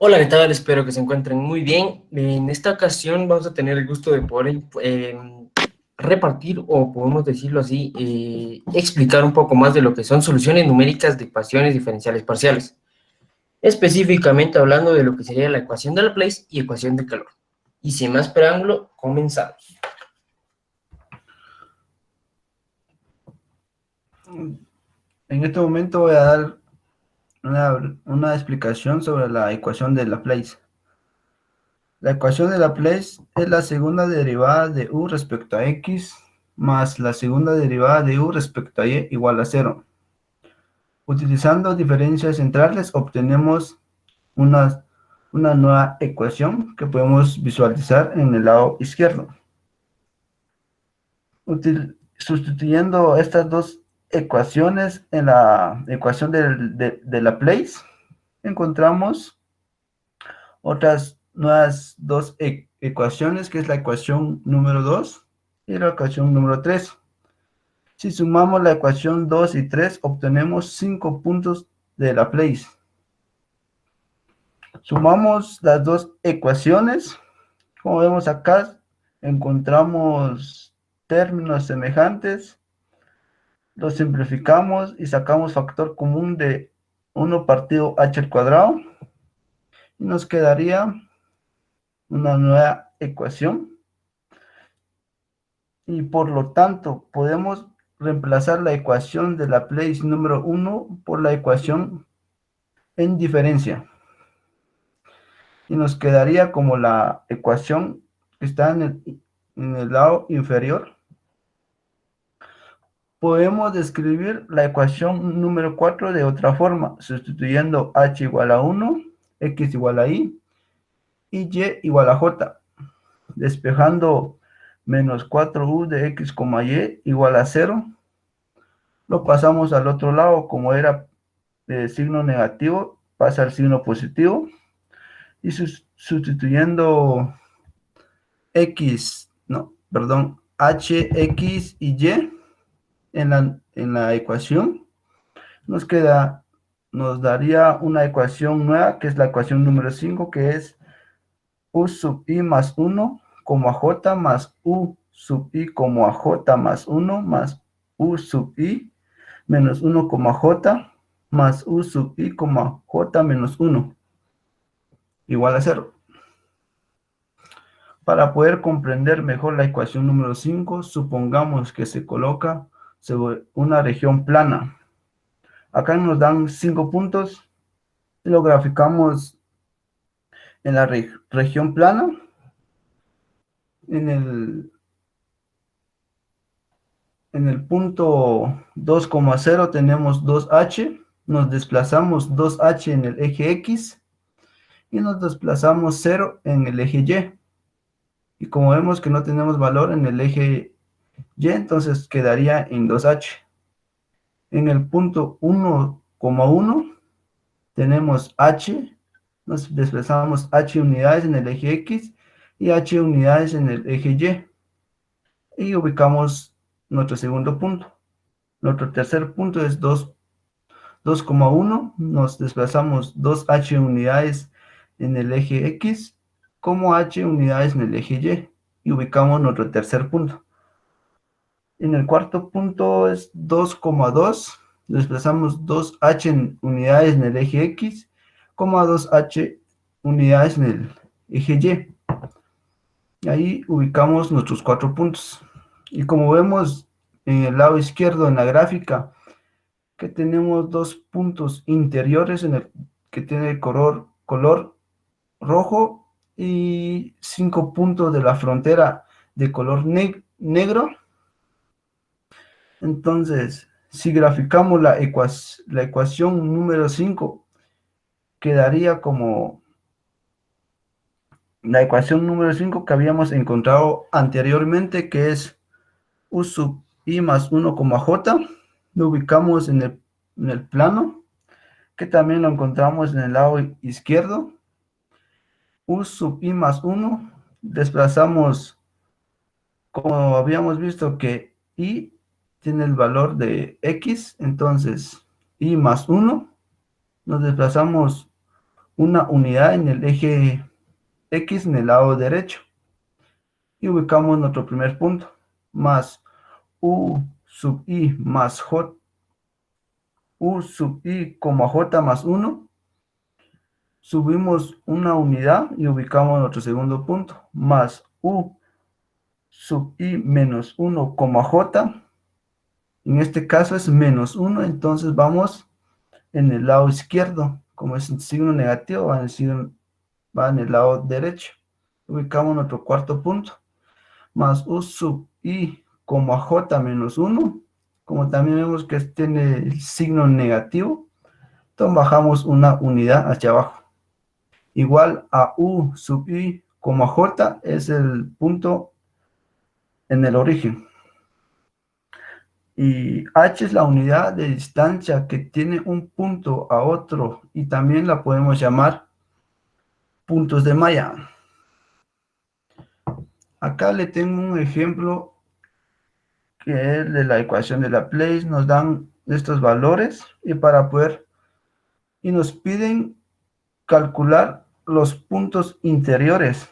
Hola, ¿qué tal? Espero que se encuentren muy bien. En esta ocasión vamos a tener el gusto de poder repartir, o podemos decirlo así, explicar un poco más de lo que son soluciones numéricas de ecuaciones diferenciales parciales. Específicamente hablando de lo que sería la ecuación de Laplace y ecuación de calor. Y sin más preámbulo, comenzamos. En este momento voy a dar una explicación sobre la ecuación de Laplace. La ecuación de Laplace es la segunda derivada de u respecto a x más la segunda derivada de u respecto a y igual a cero. Utilizando diferencias centrales obtenemos una, una nueva ecuación que podemos visualizar en el lado izquierdo. Sustituyendo estas dos ecuaciones en la ecuación de Laplace, encontramos otras nuevas dos ecuaciones, que es la ecuación número 2 y la ecuación número 3. Si sumamos la ecuación 2 y 3, obtenemos 5 puntos de Laplace. Sumamos las dos ecuaciones. Como vemos acá, encontramos términos semejantes. Los simplificamos y sacamos factor común de 1 partido h al cuadrado. Y nos quedaría una nueva ecuación. Y por lo tanto podemos reemplazar la ecuación de Laplace número 1 por la ecuación en diferencia. Y nos quedaría como la ecuación que está en el lado inferior. Podemos describir la ecuación número 4 de otra forma, sustituyendo h igual a 1, x igual a y igual a j, despejando menos 4u de x, y igual a 0. Lo pasamos al otro lado, como era de signo negativo, pasa al signo positivo. Y sustituyendo x, no, perdón, h, x y y en la ecuación, nos daría una ecuación nueva, que es la ecuación número 5, que es u sub i más 1, j más u sub i, j más 1 más u sub i menos 1, j más u sub i, j menos 1 igual a 0. Para poder comprender mejor la ecuación número 5, supongamos que se coloca sobre una región plana. Acá nos dan 5 puntos y lo graficamos en la región plana. En el punto 2,0 tenemos 2h, nos desplazamos 2h en el eje x y nos desplazamos 0 en el eje y. Y como vemos que no tenemos valor en el eje y, entonces quedaría en 2h. En el punto 1,1 tenemos h, nos desplazamos h unidades en el eje x y h unidades en el eje y ubicamos nuestro segundo punto. Nuestro tercer punto es 2,1, nos desplazamos 2h unidades en el eje x como h unidades en el eje y ubicamos nuestro tercer punto. En el cuarto punto es 2,2, desplazamos 2h unidades en el eje x, 2h unidades en el eje y. Y ahí ubicamos nuestros 4 puntos. Y como vemos en el lado izquierdo en la gráfica, que tenemos 2 puntos interiores en el que tiene color rojo y 5 puntos de la frontera de color negro. Entonces, si graficamos la ecuación número 5, quedaría como la ecuación número 5 que habíamos encontrado anteriormente, que es u sub i más 1, j. Lo ubicamos en el plano, que también lo encontramos en el lado izquierdo. U sub i más 1, desplazamos, como habíamos visto que i tiene el valor de x, entonces i más 1, nos desplazamos una unidad en el eje X en el lado derecho. Y ubicamos nuestro primer punto, más U sub I más J, U sub I, J más 1. Subimos una unidad y ubicamos nuestro segundo punto, más U sub I menos 1, J. En este caso es menos 1, entonces vamos en el lado izquierdo. Como es un signo negativo, va en el lado derecho. Ubicamos nuestro cuarto punto, más U sub I, J menos 1. Como también vemos que tiene el signo negativo, entonces bajamos una unidad hacia abajo. Igual a U sub I, J es el punto en el origen. Y H es la unidad de distancia que tiene un punto a otro y también la podemos llamar puntos de malla. Acá le tengo un ejemplo que es de la ecuación de Laplace. Nos dan estos valores y nos piden calcular los puntos interiores.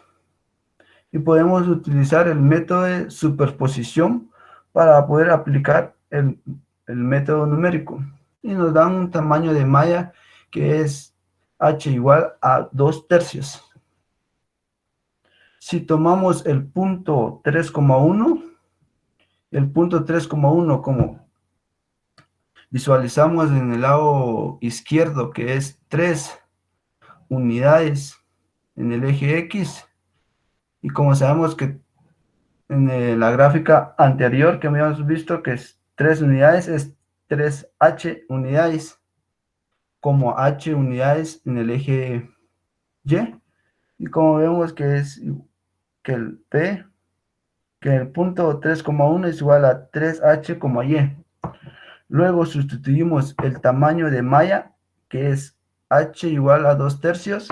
Y podemos utilizar el método de superposición para poder aplicar el método numérico. Y nos dan un tamaño de malla que es H igual a 2/3. Si tomamos el punto 3,1, el punto 3,1 como visualizamos en el lado izquierdo, que es 3 unidades en el eje X, y como sabemos que en la gráfica anterior que habíamos visto que es 3 unidades, es 3H unidades, como H unidades en el eje Y, y como vemos que es que el P, que el punto 3,1 es igual a 3H, Y. Luego sustituimos el tamaño de malla, que es H igual a 2/3.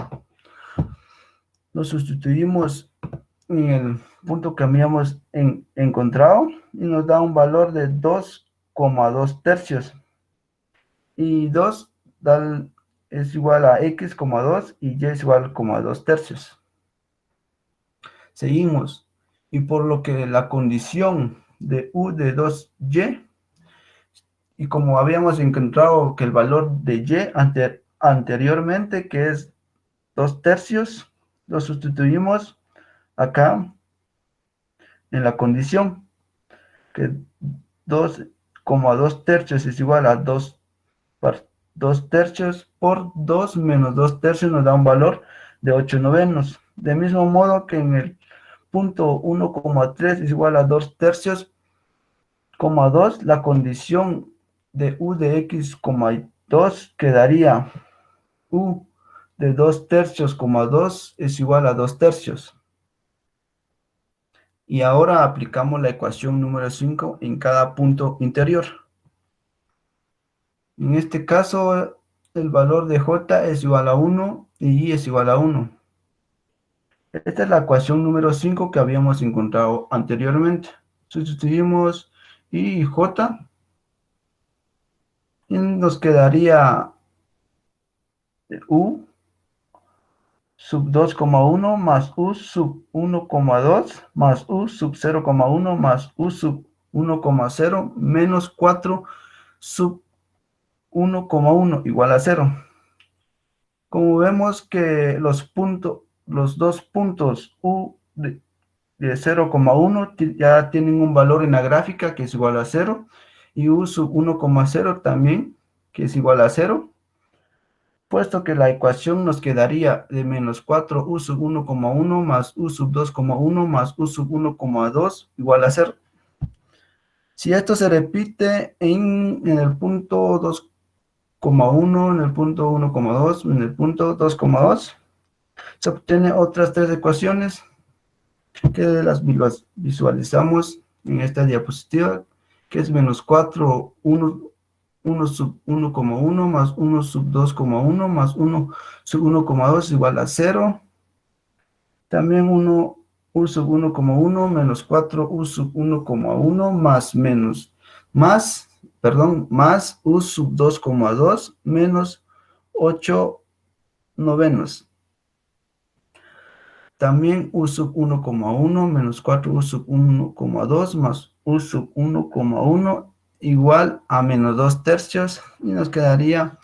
Lo sustituimos en el punto que habíamos encontrado y nos da un valor de 2,2/3. Y 2 es igual a X,2 y Y es igual a 2/3. Seguimos. Y por lo que la condición de U de 2Y, y como habíamos encontrado que el valor de Y anteriormente, que es 2/3, lo sustituimos acá en la condición, que 2,2/3 es igual a 2/3 por 2 menos 2/3 nos da un valor de 8/9. De mismo modo que en el punto 1,3 es igual a 2/3, 2, la condición de U de X,2 quedaría U de 2/3, 2 es igual a 2/3. Y ahora aplicamos la ecuación número 5 en cada punto interior. En este caso, el valor de J es igual a 1 y Y es igual a 1. Esta es la ecuación número 5 que habíamos encontrado anteriormente. Sustituimos Y y J y nos quedaría U sub 2,1 más U sub 1,2 más U sub 0,1 más U sub 1,0 menos 4 sub 1,1 igual a 0. Como vemos que los dos puntos U de 0,1 ya tienen un valor en la gráfica que es igual a 0, y U sub 1,0 también, que es igual a 0, puesto que la ecuación nos quedaría de menos 4 U sub 1,1 más U sub 2,1 más U sub 1,2 igual a 0. Si esto se repite en el punto 2,1, en el punto 1,2, en el punto 2,2, se obtiene otras tres ecuaciones que las visualizamos en esta diapositiva, que es menos 4, 1 sub 1,1 más 1 sub 2,1 más 1 sub 1,2 igual a 0. También U sub 1,1 menos 4 U sub 1,1 más U sub 2,2 menos 8 novenos. También u sub 1,1 menos 4 u sub 1,2 más u sub 1,1 igual a menos 2 tercios. Y nos quedaría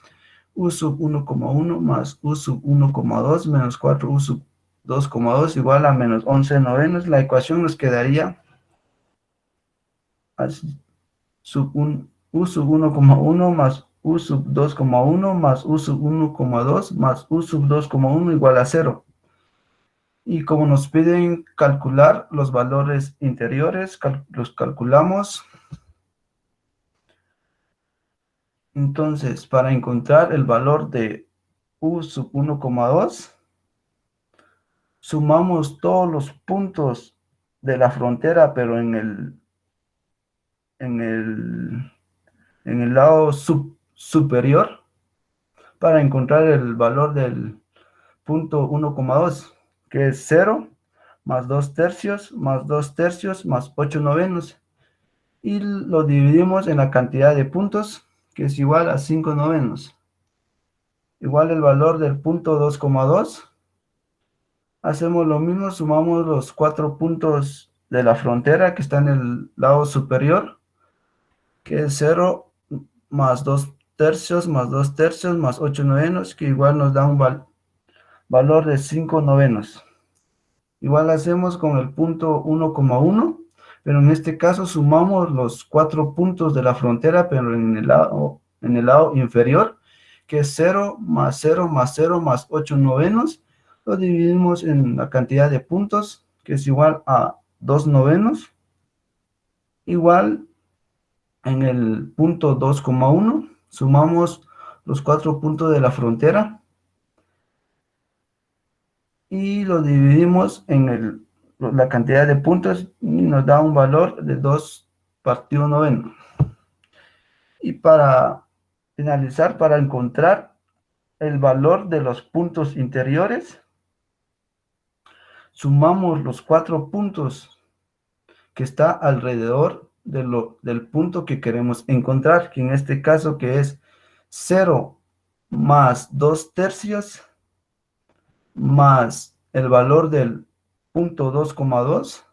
u sub 1,1 más u sub 1,2 menos 4 u sub 2,2 igual a menos 11 novenos. La ecuación nos quedaría así, u sub 1,1 más u sub 2,1 más u sub 1,2 más u sub 2,1 igual a 0. Y como nos piden calcular los valores interiores, los calculamos. Entonces, para encontrar el valor de u sub 1,2, sumamos todos los puntos de la frontera, pero en el, en el lado superior, para encontrar el valor del punto 1,2, que es 0 más 2 tercios más 2 tercios más 8 novenos. Y lo dividimos en la cantidad de puntos, que es igual a 5 novenos. Igual el valor del punto 2,2. Hacemos lo mismo, sumamos los 4 puntos de la frontera que está en el lado superior, que es 0 más 2 tercios más 2 tercios más 8 novenos, que igual nos da un valor de 5 novenos. Igual hacemos con el punto 1,1, pero en este caso sumamos los 4 puntos de la frontera, pero en el lado inferior, que es 0 más 0 más 0 más 8 novenos. Lo dividimos en la cantidad de puntos, que es igual a 2 novenos. Igual en el punto 2,1 sumamos los 4 puntos de la frontera y lo dividimos en la cantidad de puntos y nos da un valor de 2 partido noveno. Y para finalizar, para encontrar el valor de los puntos interiores, sumamos los 4 puntos que está alrededor del punto que queremos encontrar, que en este caso que es 0 más 2 tercios más el valor del punto 2,2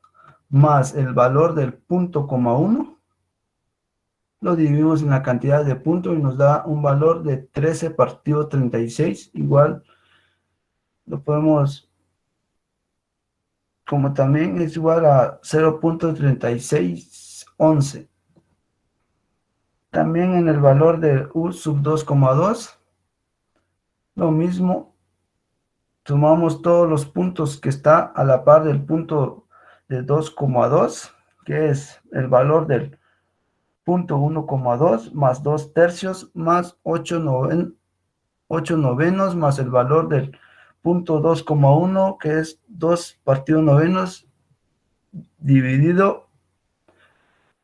más el valor del punto 1, lo dividimos en la cantidad de puntos y nos da un valor de 13 partido 36. Igual lo podemos, como también es igual a 0,3611. También en el valor de u sub 2,2, lo mismo, sumamos todos los puntos que está a la par del punto de 2,2, que es el valor del punto 1,2 más 2 tercios más 8 novenos más el valor del punto 2,1, que es 2 partido novenos dividido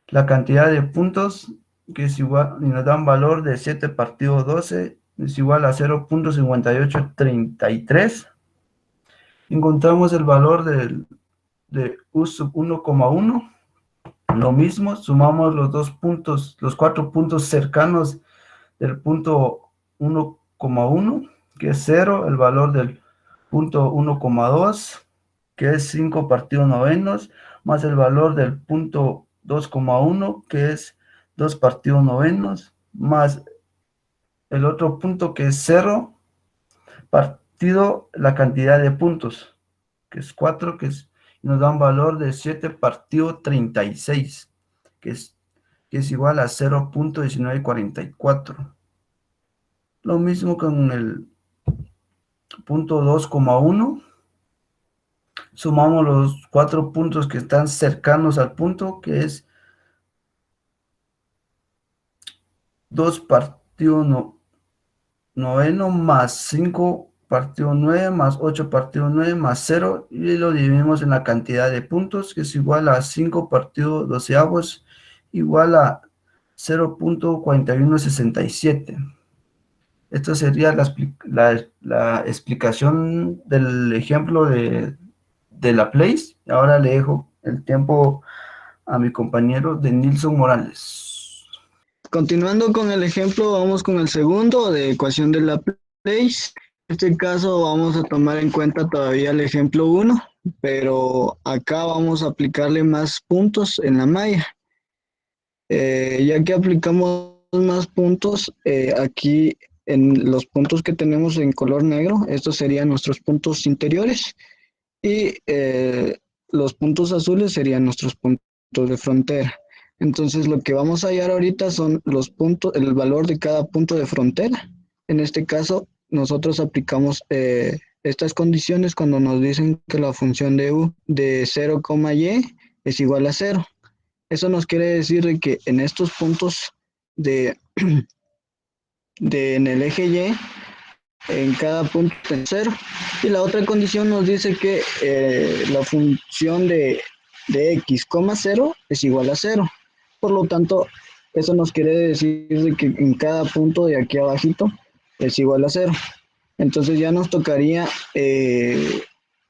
la cantidad de puntos, que es igual, y nos da un valor de 7 partido 12, es igual a 0,5833. Encontramos el valor de u sub 1,1. Lo mismo, sumamos los 2 puntos, los 4 puntos cercanos del punto 1,1, que es 0, el valor del punto 1,2, que es 5 partido novenos, más el valor del punto 2,1, que es 2 partido novenos, más el otro punto que es 0, partido la cantidad de puntos, que es 4, nos da un valor de 7 partido 36, que es igual a 0,1944. Lo mismo con el punto 2,1. Sumamos los 4 puntos que están cercanos al punto, que es 2 partido noveno más 5 partido 9 más 8 partido 9 más 0, y lo dividimos en la cantidad de puntos, que es igual a 5 partido doceavos igual a 0,4167. Esto sería la explicación del ejemplo de Laplace. Ahora le dejo el tiempo a mi compañero de Nilson Morales. Continuando con el ejemplo, vamos con el segundo de ecuación de Laplace. este caso vamos a tomar en cuenta todavía el ejemplo 1, pero acá vamos a aplicarle más puntos en la malla. Ya que aplicamos más puntos, aquí en los puntos que tenemos en color negro, estos serían nuestros puntos interiores y los puntos azules serían nuestros puntos de frontera. Entonces lo que vamos a hallar ahorita son los puntos, el valor de cada punto de frontera. En este caso, nosotros aplicamos estas condiciones cuando nos dicen que la función de u de 0, y es igual a 0. Eso nos quiere decir de que en estos puntos de, en el eje Y, en cada punto es 0. Y la otra condición nos dice que la función de x, 0 es igual a 0. Por lo tanto, eso nos quiere decir de que en cada punto de aquí abajito es igual a 0. Entonces ya nos tocaría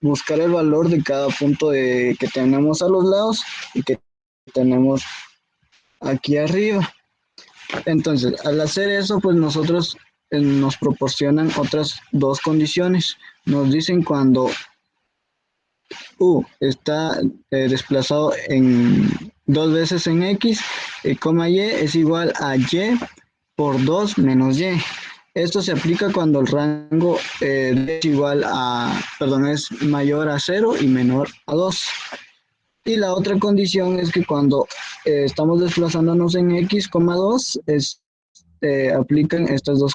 buscar el valor de cada punto que tenemos a los lados y que tenemos aquí arriba. Entonces, al hacer eso, pues nosotros nos proporcionan otras dos condiciones. Nos dicen cuando u está desplazado en dos veces en x, y es igual a y por 2 menos y. Esto se aplica cuando el rango es igual a, perdón, es mayor a 0 y menor a 2. Y la otra condición es que cuando estamos desplazándonos en x, 2, aplican estas dos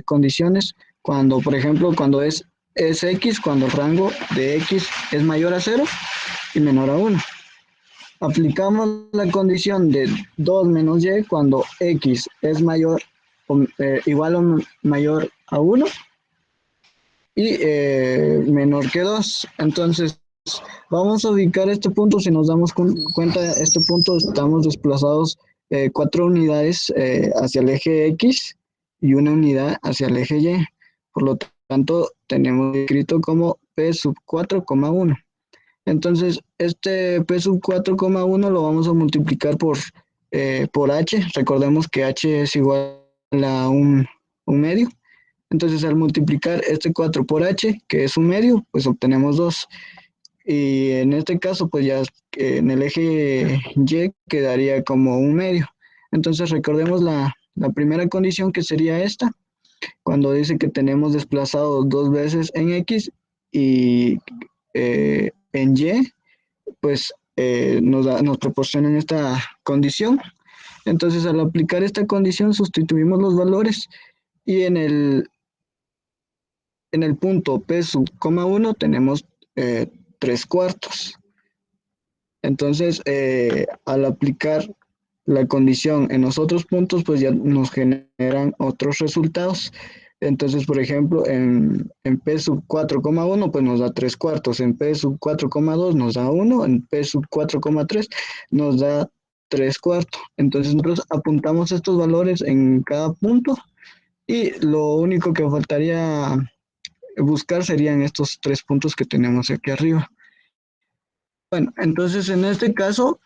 condiciones. Cuando, por ejemplo, cuando es x, cuando el rango de x es mayor a 0 y menor a 1. Aplicamos la condición de 2 menos y cuando x es mayor o igual o mayor a 1 y menor que 2. Entonces, vamos a ubicar este punto. Si nos damos cuenta, este punto estamos desplazados 4 unidades hacia el eje X y una unidad hacia el eje Y. Por lo tanto, tenemos escrito como P sub 4,1. Entonces, este P sub 4,1 lo vamos a multiplicar por H. Recordemos que H es igual a un medio. Entonces, al multiplicar este 4 por H, que es un medio, pues obtenemos 2. Y en este caso, pues ya en el eje Y quedaría como un medio. Entonces, recordemos la primera condición, que sería esta, cuando dice que tenemos desplazado dos veces en X y en Y, pues nos proporcionan esta condición. Entonces, al aplicar esta condición, sustituimos los valores y en el punto P sub 1 tenemos 3 cuartos. Entonces, al aplicar la condición en los otros puntos, pues ya nos generan otros resultados. Entonces, por ejemplo, en P sub 4,1 pues nos da 3 cuartos, en P sub 4,2 nos da 1, en P sub 4,3 nos da 3 cuartos. Entonces, nosotros apuntamos estos valores en cada punto y lo único que faltaría buscar serían estos 3 puntos que tenemos aquí arriba. Bueno, entonces en este caso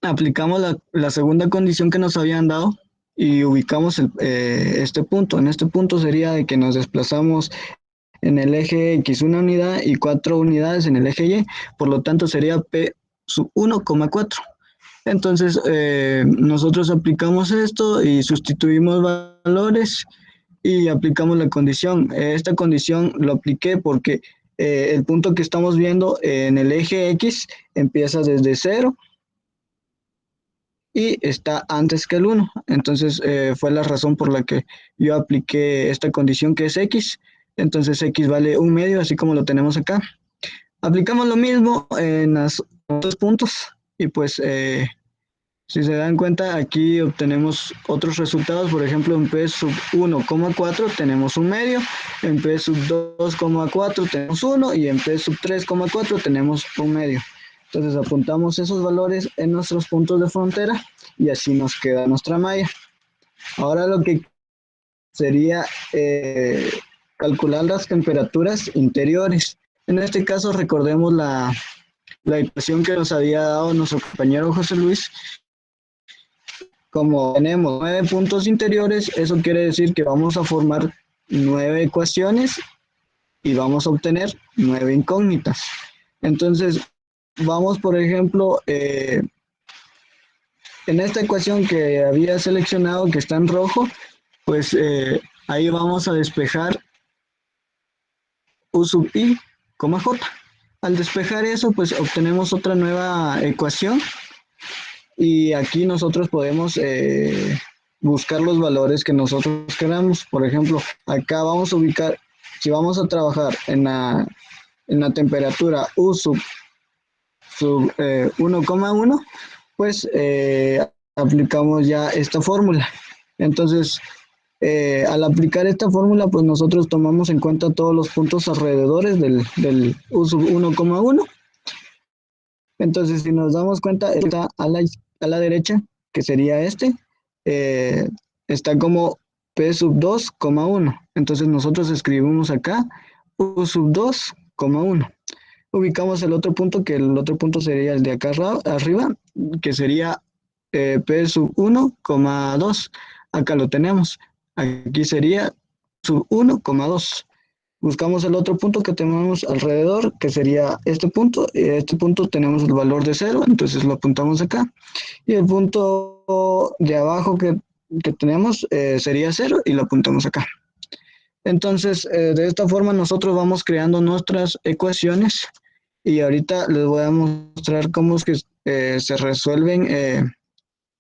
aplicamos la segunda condición que nos habían dado y ubicamos este punto. En este punto sería de que nos desplazamos en el eje X una unidad y 4 unidades en el eje Y, por lo tanto sería P sub 1,4. Entonces nosotros aplicamos esto y sustituimos valores y aplicamos la condición. Esta condición lo apliqué porque el punto que estamos viendo en el eje X empieza desde 0 y está antes que el 1. Entonces fue la razón por la que yo apliqué esta condición, que es X. Entonces X vale un medio, así como lo tenemos acá. Aplicamos lo mismo en los otros puntos y pues si se dan cuenta, aquí obtenemos otros resultados. Por ejemplo, en P sub 1,4 tenemos un medio, en P sub 2,4 tenemos 1 y en P sub 3,4 tenemos un medio. Entonces apuntamos esos valores en nuestros puntos de frontera y así nos queda nuestra malla. Ahora lo que sería calcular las temperaturas interiores. En este caso recordemos la ecuación que nos había dado nuestro compañero José Luis. Como tenemos 9 puntos interiores, eso quiere decir que vamos a formar 9 ecuaciones y vamos a obtener 9 incógnitas. Entonces, vamos, por ejemplo, en esta ecuación que había seleccionado, que está en rojo, pues ahí vamos a despejar U sub I, J. Al despejar eso, pues obtenemos otra nueva ecuación y aquí nosotros podemos buscar los valores que nosotros queramos. Por ejemplo, acá vamos a ubicar, si vamos a trabajar en la temperatura U sub 1,1, pues aplicamos ya esta fórmula. Entonces, al aplicar esta fórmula, pues nosotros tomamos en cuenta todos los puntos alrededores del U sub 1,1. Entonces, si nos damos cuenta, está a la derecha, que sería este, está como P sub 2,1. Entonces, nosotros escribimos acá U sub 2,1. Ubicamos el otro punto, que el otro punto sería el de acá arriba, que sería P sub 1,2. Acá lo tenemos. Aquí sería sub 1,2. Buscamos el otro punto que tenemos alrededor, que sería este punto. Este punto tenemos el valor de 0, entonces lo apuntamos acá. Y el punto de abajo que tenemos sería 0 y lo apuntamos acá. Entonces, de esta forma nosotros vamos creando nuestras ecuaciones y ahorita les voy a mostrar cómo es que se resuelven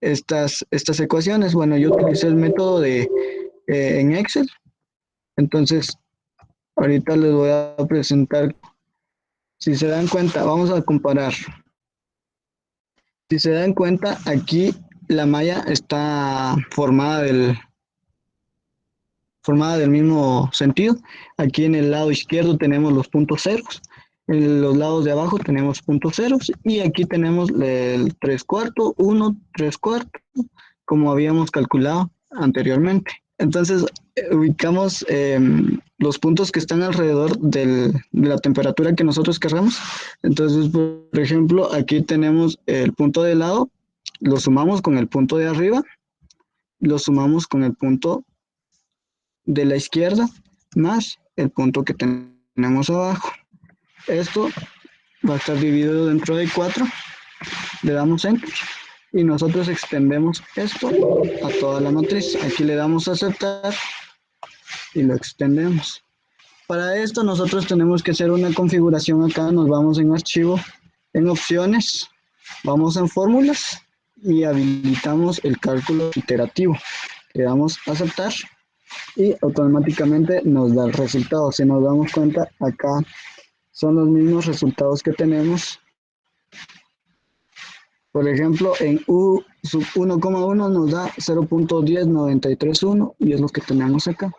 estas ecuaciones. Bueno, yo utilicé el método en Excel. Entonces, ahorita les voy a presentar. Si se dan cuenta, vamos a comparar. Si se dan cuenta, aquí la malla está formada del mismo sentido. Aquí en el lado izquierdo tenemos los puntos ceros. En los lados de abajo tenemos puntos ceros. Y aquí tenemos el 3/4, 1, 3/4, como habíamos calculado anteriormente. Entonces, ubicamos los puntos que están alrededor de la temperatura que nosotros querramos. Entonces, por ejemplo, aquí tenemos el punto de lado, lo sumamos con el punto de arriba, lo sumamos con el punto de la izquierda, más el punto que tenemos abajo. Esto va a estar dividido dentro de 4, le damos Enter. Y nosotros extendemos esto a toda la matriz. Aquí le damos a aceptar y lo extendemos. Para esto nosotros tenemos que hacer una configuración acá. Nos vamos en archivo, en opciones, vamos en fórmulas y habilitamos el cálculo iterativo. Le damos a aceptar y automáticamente nos da el resultado. Si nos damos cuenta, acá son los mismos resultados que tenemos. Por ejemplo, en U sub 1,1 nos da 0.10931 y es lo que tenemos acá.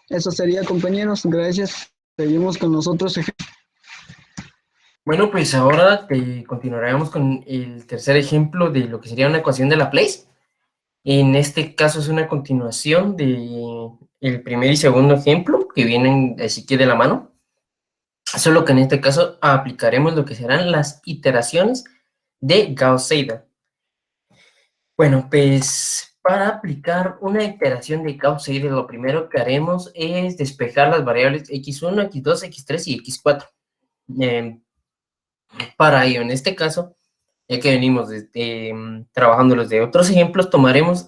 Eso sería, compañeros. Gracias. Seguimos con los otros ejemplos. Bueno, pues ahora continuaremos con el tercer ejemplo de lo que sería una ecuación de Laplace. En este caso es una continuación del primer y segundo ejemplo, que vienen así que de la mano. Solo que en este caso aplicaremos lo que serán las iteraciones de Gauss-Seidel. Bueno, pues para aplicar una iteración de Gauss-Seidel, lo primero que haremos es despejar las variables x1, x2, x3 y x4. Para ello, en este caso, ya que venimos trabajando los de otros ejemplos, tomaremos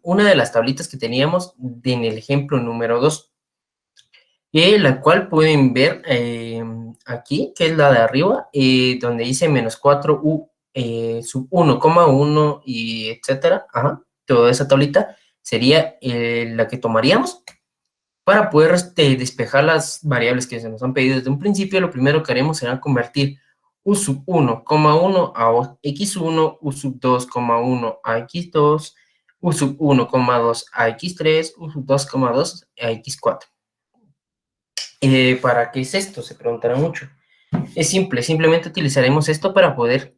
una de las tablitas que teníamos en el ejemplo número 2. La cual pueden ver aquí, que es la de arriba, donde dice menos 4u sub 1,1 y etcétera. Toda esa tablita sería la que tomaríamos para poder despejar las variables que se nos han pedido desde un principio. Lo primero que haremos será convertir u sub 1,1 a x1, u sub 2,1 a x2, u sub 1,2 a x3, u sub 2,2 a x4. ¿Para qué es esto? Se preguntará mucho. Es simple, simplemente utilizaremos esto para poder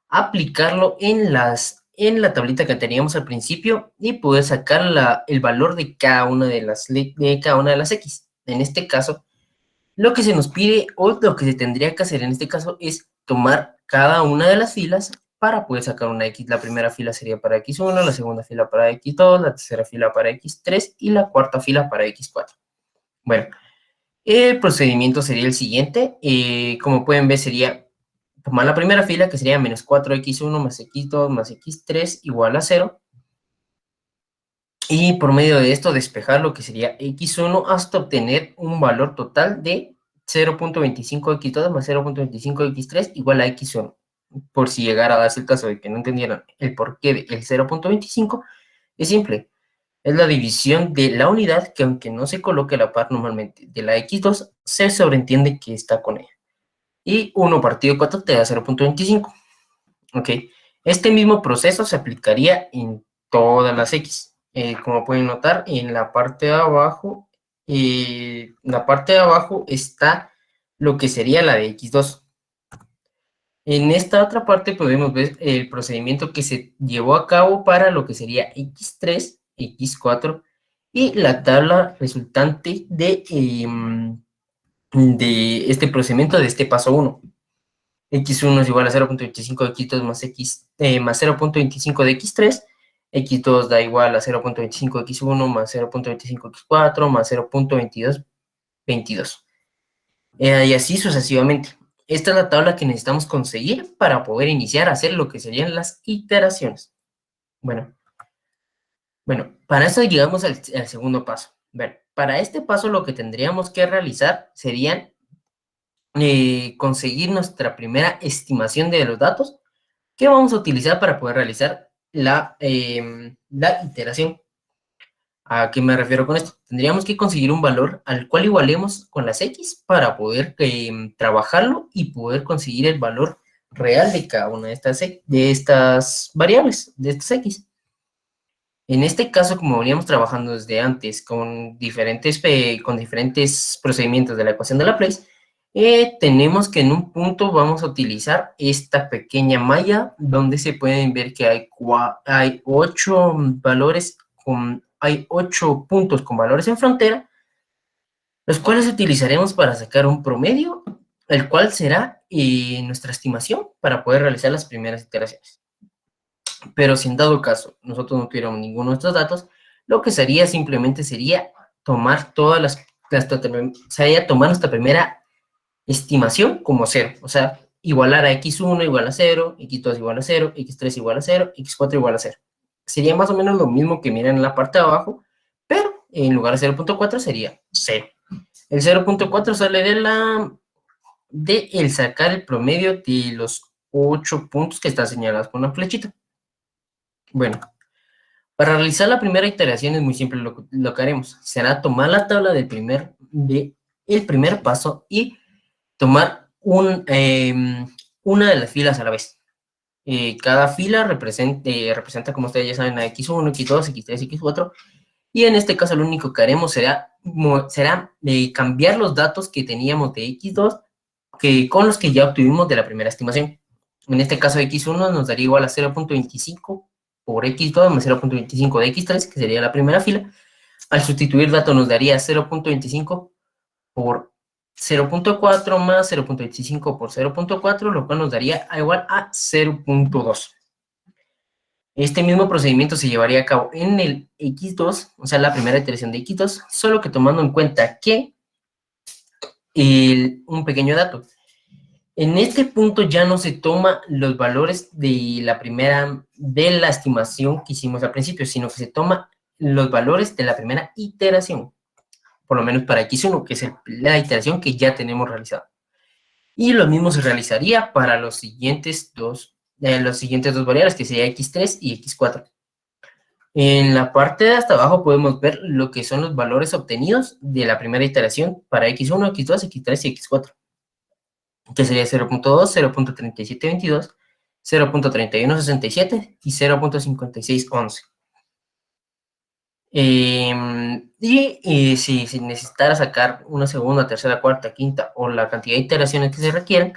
aplicarlo en la tablita que teníamos al principio y poder sacar el valor de cada una de las X. En este caso, lo que se nos pide o lo que se tendría que hacer en este caso es tomar cada una de las filas para poder sacar una X. La primera fila sería para X1, la segunda fila para X2, la tercera fila para X3 y la cuarta fila para X4. Bueno, El procedimiento sería el siguiente. Como pueden ver, sería tomar la primera fila, que sería menos 4x1 más x2 más x3 igual a 0. Y por medio de esto despejar lo que sería x1 hasta obtener un valor total de 0.25x2 más 0.25x3 igual a x1. Por si llegara a darse el caso de que no entendieran el porqué del 0.25, es simple. Es la división de la unidad que, aunque no se coloque a la par normalmente de la x2, se sobreentiende que está con ella. Y 1 partido 4 te da 0.25. Ok. Este mismo proceso se aplicaría en todas las x. Como pueden notar, en la parte de abajo está lo que sería la de x2. En esta otra parte podemos ver el procedimiento que se llevó a cabo para lo que sería x3, x4 y la tabla resultante de este procedimiento de este paso 1. x1 es igual a 0.25 de x2 más 0.25 de x3, x2 da igual a 0.25 de x1 más 0.25 de x4 más 0.22. Y así sucesivamente. Esta es la tabla que necesitamos conseguir para poder iniciar a hacer lo que serían las iteraciones. Bueno, para eso llegamos al segundo paso. Para este paso lo que tendríamos que realizar serían conseguir nuestra primera estimación de los datos que vamos a utilizar para poder realizar la iteración. ¿A qué me refiero con esto? Tendríamos que conseguir un valor al cual igualemos con las x para poder trabajarlo y poder conseguir el valor real de cada una de estas variables, de estas x. En este caso, como veníamos trabajando desde antes con diferentes procedimientos de la ecuación de Laplace, tenemos que en un punto vamos a utilizar esta pequeña malla donde se pueden ver que hay 8 valores, hay 8 puntos con valores en frontera, los cuales utilizaremos para sacar un promedio, el cual será nuestra estimación para poder realizar las primeras iteraciones. Pero si en dado caso nosotros no tuviéramos ninguno de estos datos, lo que sería simplemente sería tomar tomar nuestra primera estimación como 0, o sea, igualar a x1 igual a 0, x2 igual a 0, x3 igual a 0, x4 igual a 0. Sería más o menos lo mismo que miran en la parte de abajo, pero en lugar de 0.4 sería 0. El 0.4 sale de el sacar el promedio de los 8 puntos que están señalados con una flechita. Bueno, para realizar la primera iteración es muy simple lo que haremos. Será tomar la tabla del primer paso y tomar una de las filas a la vez. Cada fila representa, como ustedes ya saben, a x1, x2, x3, x4. Y en este caso lo único que haremos será cambiar los datos que teníamos de x2 con los que ya obtuvimos de la primera estimación. En este caso x1 nos daría igual a 0.25 por x2 más 0.25 de x3, que sería la primera fila. Al sustituir datos nos daría 0.25 por 0.4 más 0.25 por 0.4, lo cual nos daría igual a 0.2. Este mismo procedimiento se llevaría a cabo en el x2, o sea, la primera iteración de x2, solo que tomando en cuenta que un pequeño dato. En este punto ya no se toma los valores de la estimación que hicimos al principio, sino que se toma los valores de la primera iteración, por lo menos para x1, que es la iteración que ya tenemos realizada. Y lo mismo se realizaría para los siguientes dos variables, que sería x3 y x4. En la parte de hasta abajo podemos ver lo que son los valores obtenidos de la primera iteración para x1, x2, x3 y x4. Que sería 0.2, 0.3722, 0.3167 y 0.5611. Si necesitara sacar una segunda, tercera, cuarta, quinta o la cantidad de iteraciones que se requieran,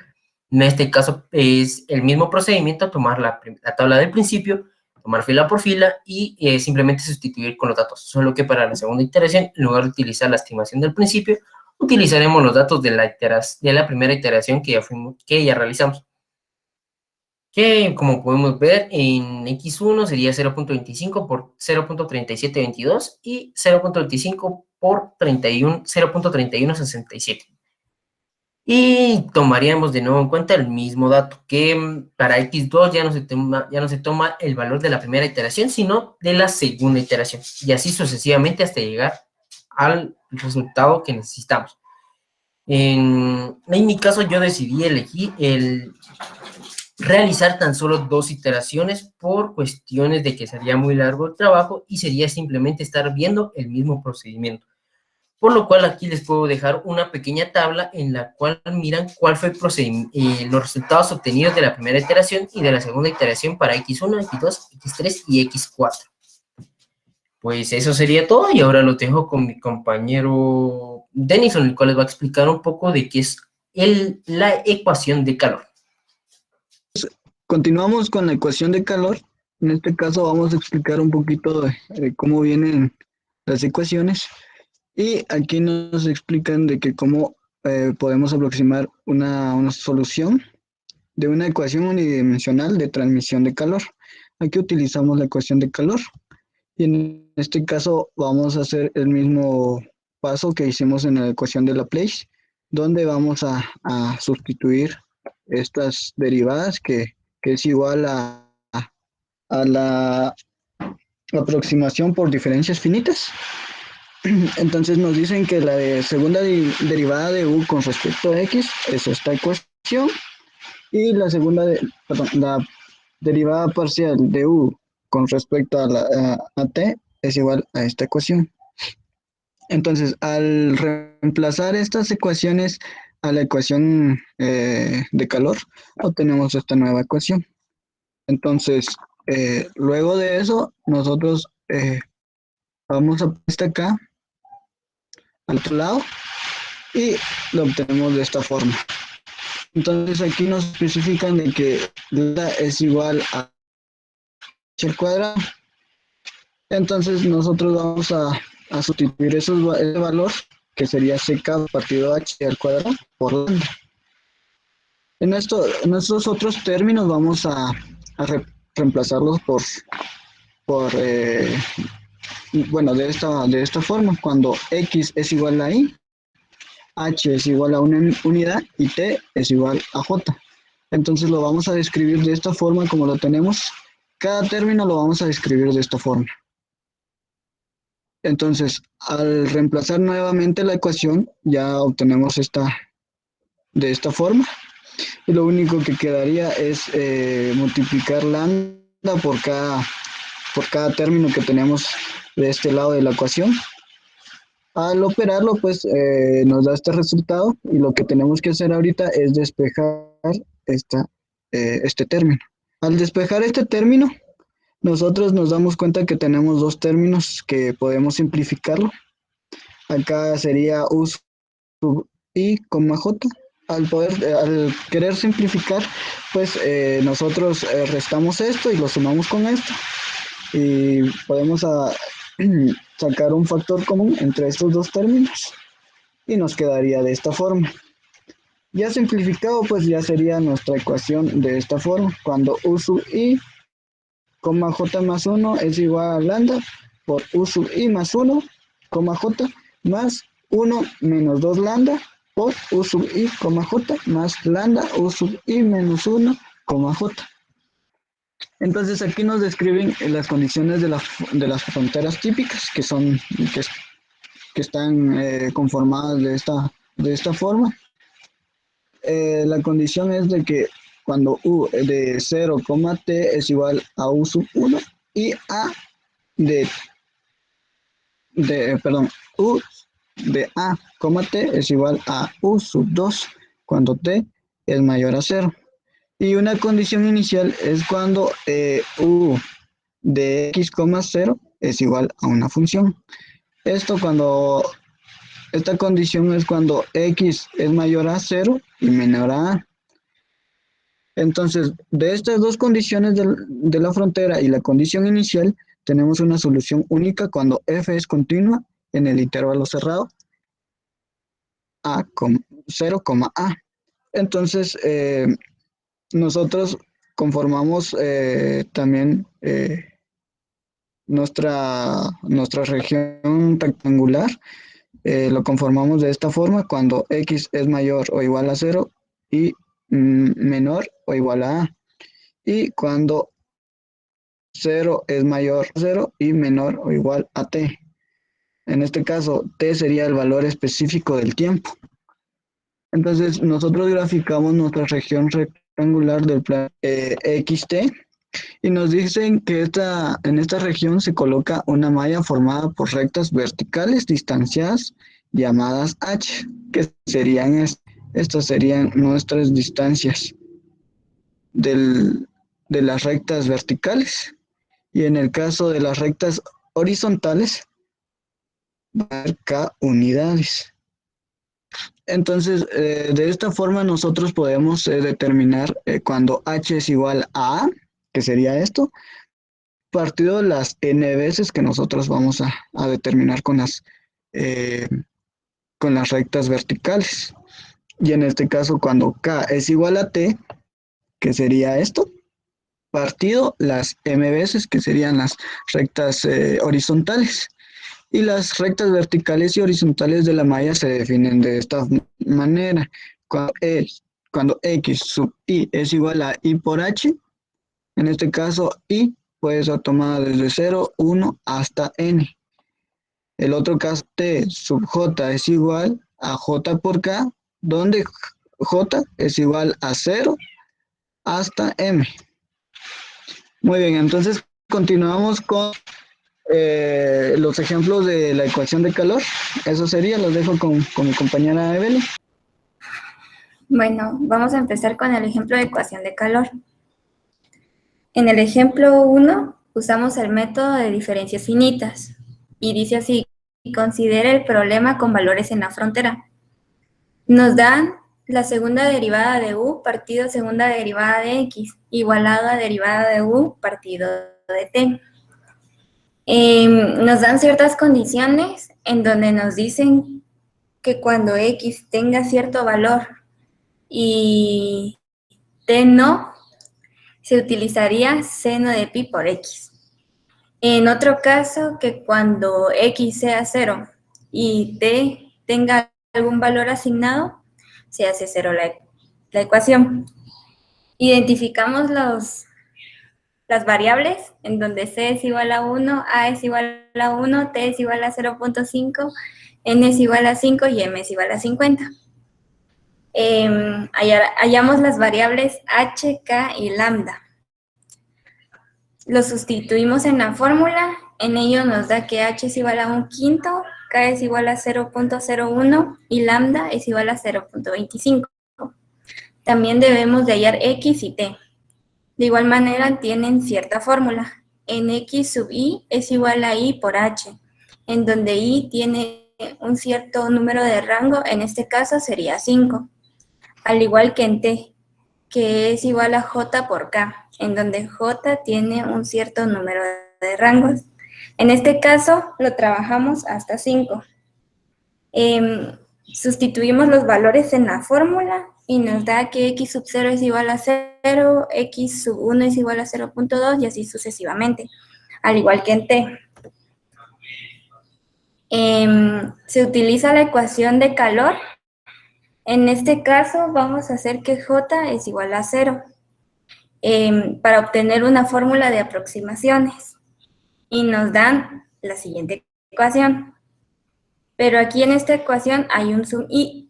en este caso es el mismo procedimiento, tomar la tabla del principio, tomar fila por fila y simplemente sustituir con los datos. Solo que para la segunda iteración, en lugar de utilizar la estimación del principio, utilizaremos los datos de la primera iteración que ya realizamos. Que como podemos ver en x1 sería 0.25 por 0.3722 y 0.25 por 0.3167. Y tomaríamos de nuevo en cuenta el mismo dato, que para x2 ya no se toma el valor de la primera iteración, sino de la segunda iteración. Y así sucesivamente hasta llegar al resultado que necesitamos. En mi caso yo decidí elegir realizar tan solo 2 iteraciones por cuestiones de que sería muy largo el trabajo y sería simplemente estar viendo el mismo procedimiento. Por lo cual aquí les puedo dejar una pequeña tabla en la cual miran cuál fue los resultados obtenidos de la primera iteración y de la segunda iteración para x1, x2, x3 y x4. Pues eso sería todo y ahora lo dejo con mi compañero Denison, el cual les va a explicar un poco de qué es la ecuación de calor. Continuamos con la ecuación de calor. En este caso vamos a explicar un poquito de cómo vienen las ecuaciones. Y aquí nos explican de que cómo podemos aproximar una solución de una ecuación unidimensional de transmisión de calor. Aquí utilizamos la ecuación de calor. Y en este caso vamos a hacer el mismo paso que hicimos en la ecuación de Laplace, donde vamos a sustituir estas derivadas que es igual a la aproximación por diferencias finitas. Entonces nos dicen que la segunda derivada de u con respecto a x es esta ecuación y la la derivada parcial de u con respecto a t es igual a esta ecuación. Entonces, al reemplazar estas ecuaciones a la ecuación de calor, obtenemos esta nueva ecuación. Entonces, luego de eso, nosotros vamos a esta acá, al otro lado, y lo obtenemos de esta forma. Entonces, aquí nos especifican de que lambda es igual a h al cuadrado. Entonces, nosotros vamos a sustituir ese valor, que sería ck partido h al cuadrado, por lambda. En estos otros términos vamos a reemplazarlos bueno, de esta forma, cuando x es igual a y, h es igual a una unidad y t es igual a j. Entonces lo vamos a describir de esta forma como lo tenemos. Cada término lo vamos a describir de esta forma. Entonces, al reemplazar nuevamente la ecuación, ya obtenemos de esta forma. Y lo único que quedaría es multiplicar lambda por cada término que tenemos de este lado de la ecuación. Al operarlo, pues nos da este resultado y lo que tenemos que hacer ahorita es despejar este término. Al despejar este término, nosotros nos damos cuenta que tenemos dos términos que podemos simplificarlo. Acá sería u sub i, j. Al querer simplificar, pues nosotros restamos esto y lo sumamos con esto. Y podemos sacar un factor común entre estos dos términos. Y nos quedaría de esta forma. Ya simplificado, pues ya sería nuestra ecuación de esta forma. Cuando u sub i, j más 1 es igual a lambda por u sub i más 1, j más 1 menos 2 lambda por u sub i, j más lambda u sub i menos 1, j. Entonces aquí nos describen las condiciones de las fronteras típicas que están conformadas de esta forma. La condición es de que cuando u de 0, t es igual a u sub 1 y u de a, t es igual a u sub 2 cuando t es mayor a 0. Y una condición inicial es cuando u de x, 0 es igual a una función. Esta condición es cuando x es mayor a 0 y menor a a. Entonces, de estas dos condiciones de la frontera y la condición inicial, tenemos una solución única cuando f es continua en el intervalo cerrado a 0, a. Entonces, nosotros conformamos también nuestra región rectangular lo conformamos de esta forma cuando x es mayor o igual a 0 y menor o igual a a. Y cuando 0 es mayor a 0 y menor o igual a t. En este caso, t sería el valor específico del tiempo. Entonces, nosotros graficamos nuestra región rectangular del plano xt y nos dicen que en esta región se coloca una malla formada por rectas verticales distanciadas llamadas h, que serían estas serían nuestras distancias de las rectas verticales. Y en el caso de las rectas horizontales, va a haber k unidades. Entonces, de esta forma nosotros podemos determinar cuando h es igual a, que sería esto, partido las n veces que nosotros vamos a determinar eh, con las rectas verticales. Y en este caso, cuando k es igual a t, que sería esto, partido las m veces, que serían las rectas horizontales. Y las rectas verticales y horizontales de la malla se definen de esta manera. Cuando x sub i es igual a i por h, en este caso i puede ser tomada desde 0, 1 hasta n. El otro caso, t sub j es igual a j por k, donde j es igual a 0 hasta m. Muy bien, entonces continuamos con los ejemplos de la ecuación de calor. Eso sería, los dejo con mi compañera Evelyn. Bueno, vamos a empezar con el ejemplo de ecuación de calor. En el ejemplo 1 usamos el método de diferencias finitas y dice así: considere el problema con valores en la frontera. Nos dan la segunda derivada de u partido segunda derivada de x igualado a derivada de u partido de t. Nos dan ciertas condiciones en donde nos dicen que cuando x tenga cierto valor y t no, se utilizaría seno de pi por x. En otro caso, que cuando x sea 0 y t tenga algún valor asignado, se hace 0 la ecuación. Identificamos las variables en donde c es igual a 1, a es igual a 1, t es igual a 0.5, n es igual a 5 y m es igual a 50. Hallamos las variables h, k y lambda. Lo sustituimos en la fórmula, en ello nos da que h es igual a 1/5, k es igual a 0.01 y lambda es igual a 0.25. También debemos de hallar x y t. De igual manera tienen cierta fórmula. En x sub i es igual a i por h, en donde i tiene un cierto número de rango, en este caso sería 5. Al igual que en t, que es igual a j por k, en donde j tiene un cierto número de rangos. En este caso lo trabajamos hasta 5. Sustituimos los valores en la fórmula y nos da que x sub 0 es igual a 0, x sub 1 es igual a 0.2 y así sucesivamente, al igual que en t. Se utiliza la ecuación de calor. En este caso vamos a hacer que j es igual a 0 para obtener una fórmula de aproximaciones y nos dan la siguiente ecuación. Pero aquí en esta ecuación hay un sub i,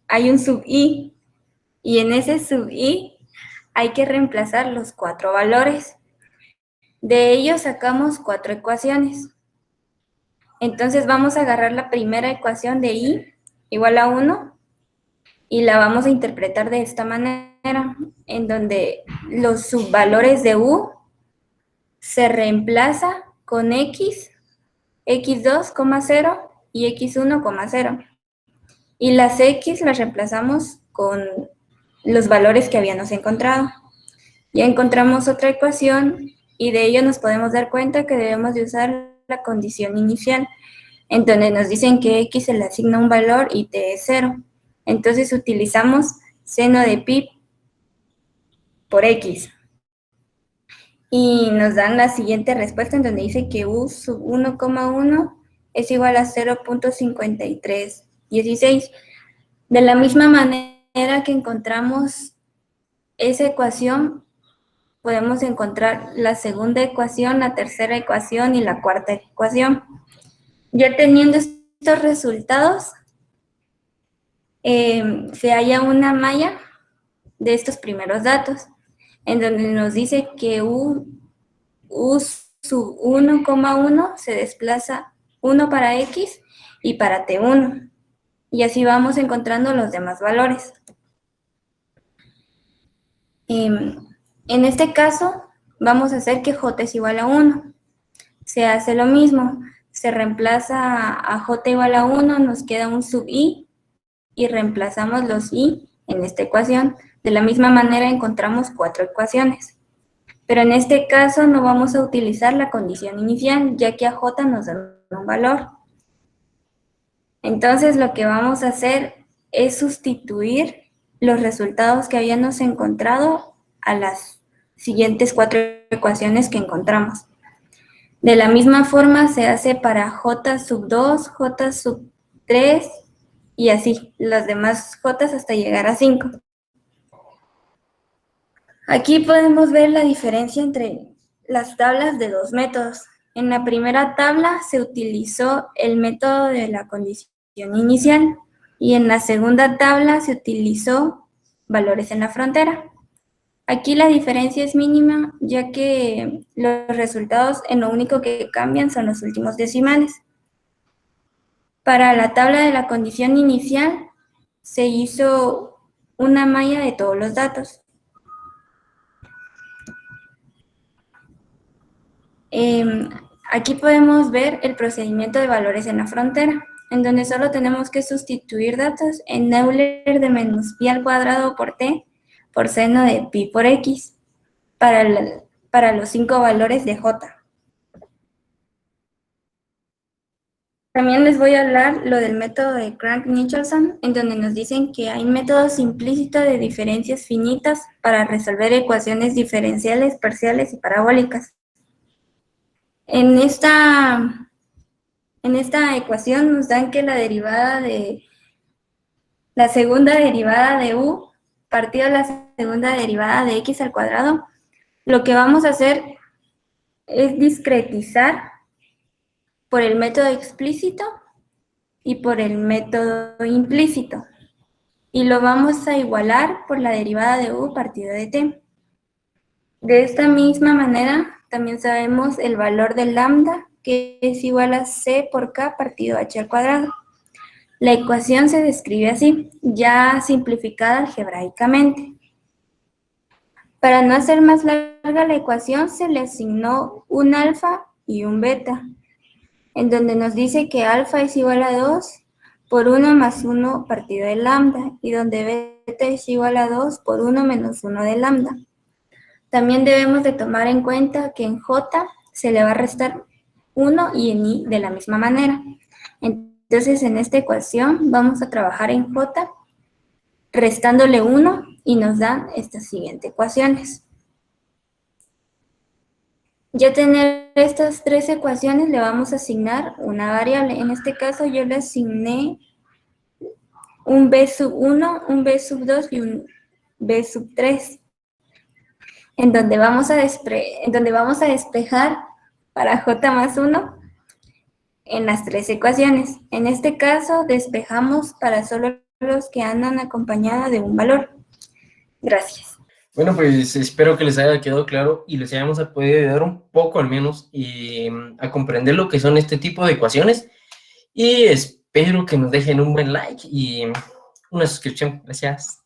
y en ese sub i hay que reemplazar los 4 valores. De ellos sacamos 4 ecuaciones. Entonces vamos a agarrar la primera ecuación de i igual a 1 y la vamos a interpretar de esta manera, en donde los subvalores de u se reemplaza con x, x2, 0 y x1, 0. Y las x las reemplazamos con los valores que habíamos encontrado. Ya encontramos otra ecuación y de ello nos podemos dar cuenta que debemos de usar la condición inicial, en donde nos dicen que x se le asigna un valor y t es 0. Entonces utilizamos seno de pi por x. Y nos dan la siguiente respuesta, en donde dice que u sub 1,1 es igual a 0.53 16. De la misma manera que encontramos esa ecuación, podemos encontrar la segunda ecuación, la tercera ecuación y la cuarta ecuación. Ya teniendo estos resultados, se halla una malla de estos primeros datos, en donde nos dice que U sub 1,1 se desplaza 1 para X y para T1. Y así vamos encontrando los demás valores. En este caso, vamos a hacer que J es igual a 1. Se hace lo mismo. Se reemplaza a J igual a 1, nos queda un sub I, y reemplazamos los I en esta ecuación. De la misma manera encontramos 4 ecuaciones. Pero en este caso no vamos a utilizar la condición inicial, ya que a J nos da un valor. Entonces lo que vamos a hacer es sustituir los resultados que habíamos encontrado a las siguientes 4 ecuaciones que encontramos. De la misma forma se hace para J sub 2, J sub 3 y así, las demás J hasta llegar a 5. Aquí podemos ver la diferencia entre las tablas de dos métodos. En la primera tabla se utilizó el método de la condición inicial y en la segunda tabla se utilizó valores en la frontera. Aquí la diferencia es mínima, ya que los resultados en lo único que cambian son los últimos decimales. Para la tabla de la condición inicial se hizo una malla de todos los datos. Aquí podemos ver el procedimiento de valores en la frontera, en donde solo tenemos que sustituir datos en Euler de menos pi al cuadrado por t por seno de pi por x para los 5 valores de j. También les voy a hablar lo del método de Crank-Nicholson, en donde nos dicen que hay métodos implícitos de diferencias finitas para resolver ecuaciones diferenciales, parciales y parabólicas. En esta ecuación nos dan que la segunda derivada de u partido de la segunda derivada de x al cuadrado, lo que vamos a hacer es discretizar por el método explícito y por el método implícito. Y lo vamos a igualar por la derivada de u partido de t. De esta misma manera, también sabemos el valor de lambda, que es igual a c por k partido h al cuadrado. La ecuación se describe así, ya simplificada algebraicamente. Para no hacer más larga la ecuación, se le asignó un alfa y un beta, en donde nos dice que alfa es igual a 2 por 1 más 1 partido de lambda, y donde beta es igual a 2 por 1 menos 1 de lambda. También debemos de tomar en cuenta que en J se le va a restar 1 y en I de la misma manera. Entonces, en esta ecuación vamos a trabajar en J restándole 1 y nos dan estas siguientes ecuaciones. Ya tener estas 3 ecuaciones le vamos a asignar una variable. En este caso yo le asigné un b sub 1, un b sub 2 y un b sub 3. En donde vamos a despejar para j más 1 en las 3 ecuaciones. En este caso, despejamos para solo los que andan acompañados de un valor. Gracias. Bueno, pues espero que les haya quedado claro y les hayamos podido ayudar un poco al menos a comprender lo que son este tipo de ecuaciones. Y espero que nos dejen un buen like y una suscripción. Gracias.